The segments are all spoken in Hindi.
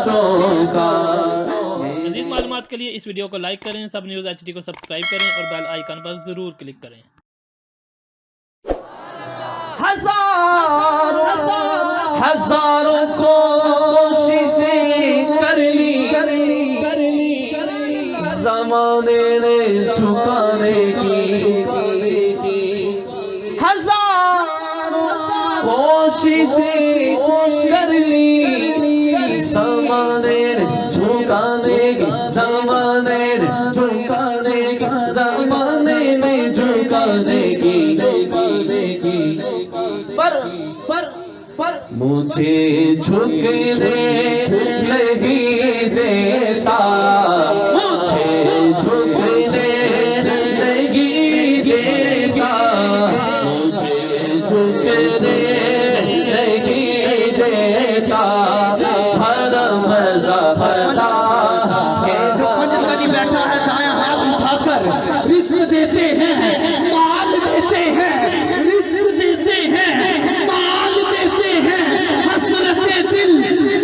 बच्चों का। मज़ीद मालूमात के लिए इस वीडियो को लाइक करें, सब न्यूज़ HD को सब्सक्राइब करें और बेल आइकन पर ज़रूर क्लिक करें। हजारों कोशिशें कर ली ज़माने ने झुकाने की, हजारों कोशिशें कर ली ज़माने ने झुकाने की, ज़माने ने झुकाने की, ज़माने में झुकाने की, पर मुझे झुकने नहीं देता, मुझे झुकने नहीं देता, मुझे झुकने नहीं देता। हरम ज़फ़रा के जो पंजतनी बैठा है दायां हाथ उठाकर रिस्क देते हैं, माल देते हैं, रिस्क देते हैं, माल देते हैं, हसरते दिल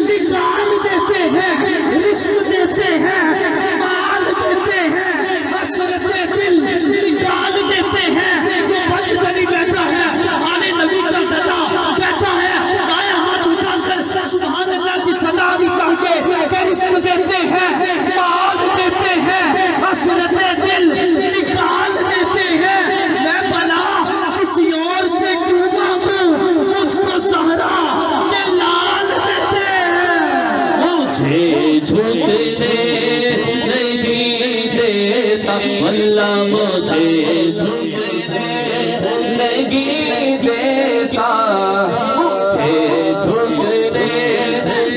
निकाल देते हैं, रिस्क देते हैं, माल देते हैं, हसरते दिल निकाल देते हैं। जो पंजतनी बैठा है आने नबी का दादा बैठा है दायां हाथ उठाकर सुभान अल्लाह की सदा भी चाहते रिस्क देते हैं, माल देते हैं, हसरते दिल निकाल देते हैं। मैं भला किसी और से क्यों मांगूं, मुझको सहरा के लाल देते हैं। मुझे झुकने नहीं देता, अल्लाह मुझे झुकने नहीं देता, मुझे झुकने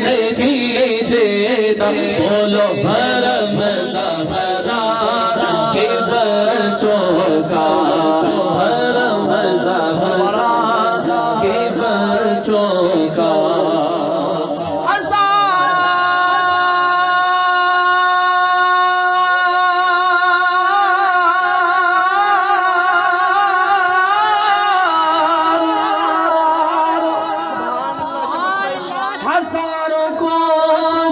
नहीं देता। बोलो हरम ज़फ़रा के बच्चों का, हरम ज़फ़रा के बच्चों का। हजारों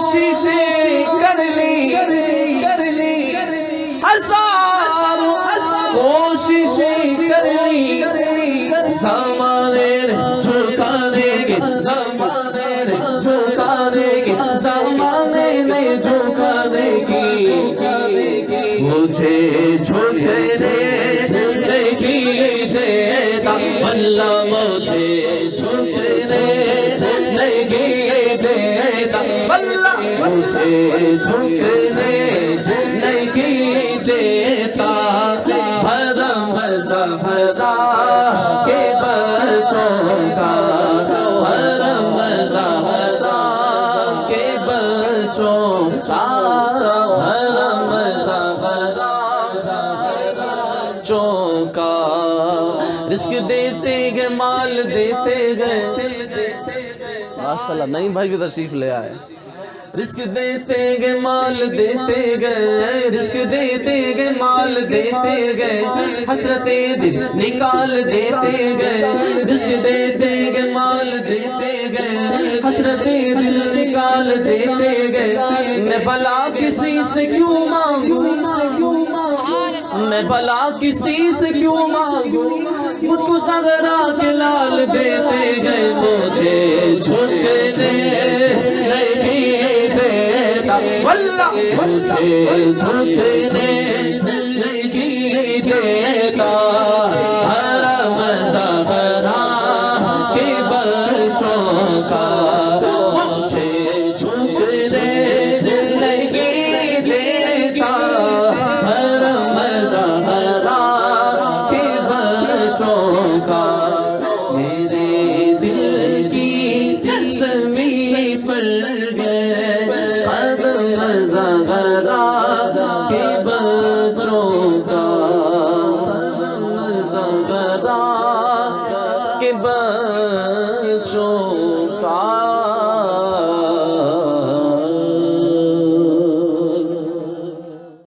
कोशिशें कर ली, हजारों कोशिशें कर ली ज़माने ने झुकाने की, ज़माने ने झुकाने की, ज़माने ने झुकाने की। मुझे झुकने नहीं देता, अल्लाह मुझे झुकने नहीं देता, अल्लाह मुझे झुकने नहीं देता। हरम ज़फ़रा के बच्चों का, हरम ज़फ़रा के बच्चों का, हरम ज़फ़रा का। रिस्क देते गए, माल देते गए, माशाल्लाह नहीं भाई भी तशरीफ ले आए। रिस्क देते गए, माल देते गए, रिस्क देते गए, माल देते गए, हसरते दिल निकाल देते गए। रिस्क देते गए, माल देते गए, हसरते दिल निकाल देते गए। मैं भला किसी से क्यों मांगूं, मैं भला किसी से क्यों मांगूं, मुझको सगरा के लाल देते गए। मुझे झुकने नहीं देता, वल्लाह मुझे झुकने नहीं देता। हरम ज़फ़रा के बच्चों का, मुझे झुकने नहीं देता। हरम ज़फ़रा के बच्चों का। मेरे दिल की ज़मीं पर गए कदम ज़फ़रा के बच्चों का, कदम ज़फ़रा के बच्चों